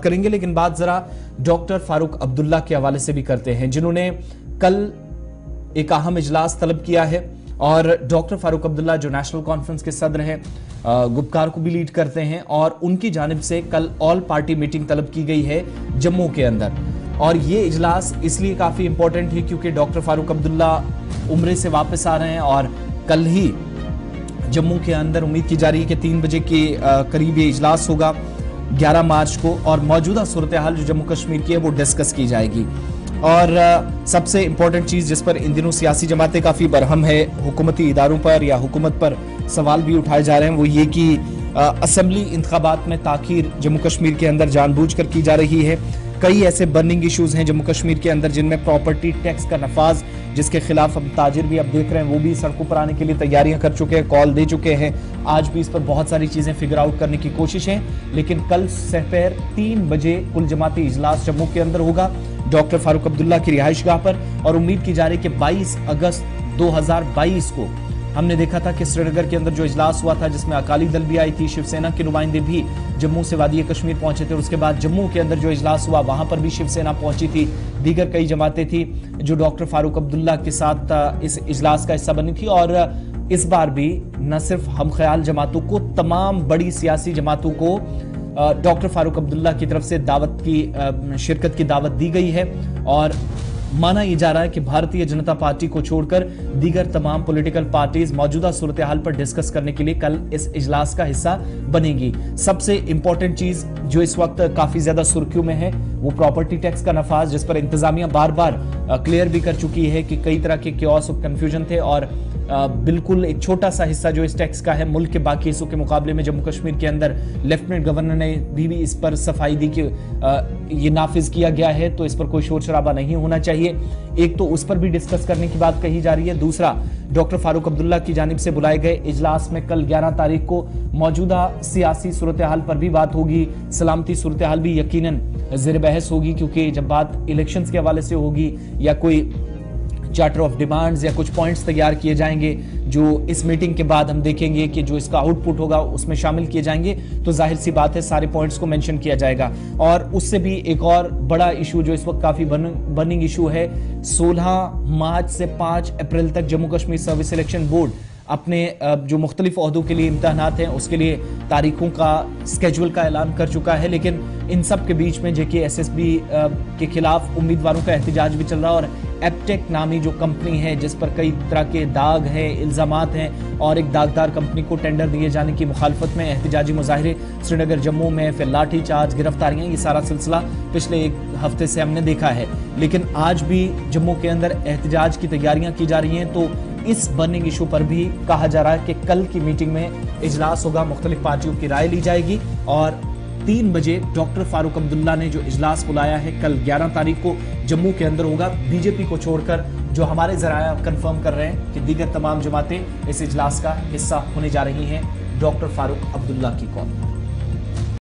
करेंगे, लेकिन बात जरा डॉक्टर फारूक अब्दुल्ला के हवाले से भी करते हैं, जिन्होंने कल एक अहम इजलास तलब किया है। और डॉक्टर फारूक अब्दुल्ला जो नेशनल कॉन्फ्रेंस के सदर हैं, गुपकार को भी लीड करते हैं, और उनकी जानिब से कल ऑल पार्टी मीटिंग तलब की गई है जम्मू के अंदर। और ये इजलास इसलिए काफी इंपॉर्टेंट है क्योंकि डॉक्टर फारूक अब्दुल्ला उम्रे से वापस आ रहे हैं और कल ही जम्मू के अंदर उम्मीद की जा रही है कि 3 बजे के करीब ये इजलास होगा 11 मार्च को, और मौजूदा सूरत हाल जो जम्मू कश्मीर की है वो डिस्कस की जाएगी। और सबसे इंपॉर्टेंट चीज जिस पर इन दिनों सियासी जमातें काफी बरहम है, हुकूमती इदारों पर या हुकूमत पर सवाल भी उठाए जा रहे हैं, वो ये कि असेंबली इंतखाबात में ताखीर जम्मू कश्मीर के अंदर जानबूझकर की जा रही है। कई ऐसे बर्निंग इश्यूज हैं जम्मू कश्मीर के अंदर जिनमें प्रॉपर्टी टैक्स का नफाज, जिसके खिलाफ अब ताजिर भी अब देख रहे हैं, वो भी सड़कों पर आने के लिए तैयारियां कर चुके हैं, कॉल दे चुके हैं। आज भी इस पर बहुत सारी चीजें फिगर आउट करने की कोशिश है, लेकिन कल सहपहर 3 बजे कुल जमाती इजलास जम्मू के अंदर होगा डॉक्टर फारूक अब्दुल्ला की रिहाइशगाह पर। और उम्मीद की जा रही है कि 22 अगस्त 2022 को हमने देखा था कि श्रीनगर के अंदर जो इजलास हुआ था जिसमें अकाली दल भी आई थी, शिवसेना के नुमाइंदे भी जम्मू से वादी कश्मीर पहुंचे थे, और उसके बाद जम्मू के अंदर जो इजलास हुआ वहां पर भी शिवसेना पहुंची थी, दीगर कई जमातें थी जो डॉक्टर फारूक अब्दुल्ला के साथ इस इजलास का हिस्सा बनी थी। और इस बार भी न सिर्फ हम ख्याल जमातों को, तमाम बड़ी सियासी जमातों को डॉक्टर फारूक अब्दुल्ला की तरफ से दावत की शिरकत की दावत दी गई है। और माना यह जा रहा है कि भारतीय जनता पार्टी को छोड़कर दीगर तमाम पॉलिटिकल पार्टीज मौजूदा सूरत हाल पर डिस्कस करने के लिए कल इस इजलास का हिस्सा बनेगी। सबसे इंपॉर्टेंट चीज जो इस वक्त काफी ज्यादा सुर्खियों में है वो प्रॉपर्टी टैक्स का नफाज, जिस पर इंतजामिया बार बार क्लियर भी कर चुकी है कि कई तरह के क्योस और कंफ्यूजन थे, और बिल्कुल एक छोटा सा हिस्सा जो इस टैक्स का है मुल्क के बाकी हिस्सों के मुकाबले में जम्मू कश्मीर के अंदर लेफ्टिनेंट गवर्नर ने भी इस पर सफाई दी कि ये नाफिज किया गया है, तो इस पर कोई शोर शराबा नहीं होना चाहिए। एक तो उस पर भी डिस्कस करने की बात कही जा रही है, दूसरा डॉक्टर फारूक अब्दुल्ला की जानिब से बुलाए गए इजलास में कल 11 तारीख को मौजूदा सियासी सूरत हाल पर भी बात होगी, सलामती सूरत हाल भी यकीनन ज़ेर बहस होगी, क्योंकि जब बात इलेक्शंस के हवाले से होगी या कोई चार्टर ऑफ डिमांड्स या कुछ पॉइंट्स तैयार किए जाएंगे जो इस मीटिंग के बाद हम देखेंगे कि जो इसका आउटपुट होगा उसमें शामिल किए जाएंगे, तो जाहिर सी बात है सारे पॉइंट्स को मेंशन किया जाएगा। और उससे भी एक और बड़ा इशू जो इस वक्त काफी बर्निंग इशू है, 16 मार्च से 5 अप्रैल तक Jammu Kashmir service selection board अपने जो मुख्तलिफ ओहदों के लिए इम्तहानात हैं उसके लिए तारीखों का स्केड्यूल का ऐलान कर चुका है, लेकिन इन सब के बीच में JKSSB के खिलाफ उम्मीदवारों का एहतजाज भी चल रहा है। और एपटेक नामी जो कंपनी है जिस पर कई तरह के दाग हैं, इल्जामात हैं, और एक दागदार कंपनी को टेंडर दिए जाने की मुखालफत में एहतजाजी मुजाहरे श्रीनगर जम्मू में, फिर लाठी चार्ज, गिरफ्तारियां, ये सारा सिलसिला पिछले एक हफ्ते से हमने देखा है। लेकिन आज भी जम्मू के अंदर एहतजाज की तैयारियां की जा रही हैं, तो इस बर्निंग इशू पर भी कहा जा रहा है कि कल की मीटिंग में इजलास होगा, मुख्तलिफ पार्टियों की राय ली जाएगी, और 3 बजे डॉक्टर फारूक अब्दुल्ला ने जो इजलास बुलाया है कल 11 तारीख को जम्मू के अंदर होगा। बीजेपी को छोड़कर जो हमारे जराया कंफर्म कर रहे हैं कि दीगर तमाम जमातें इस इजलास का हिस्सा होने जा रही हैं डॉक्टर फारूक अब्दुल्ला की कौन।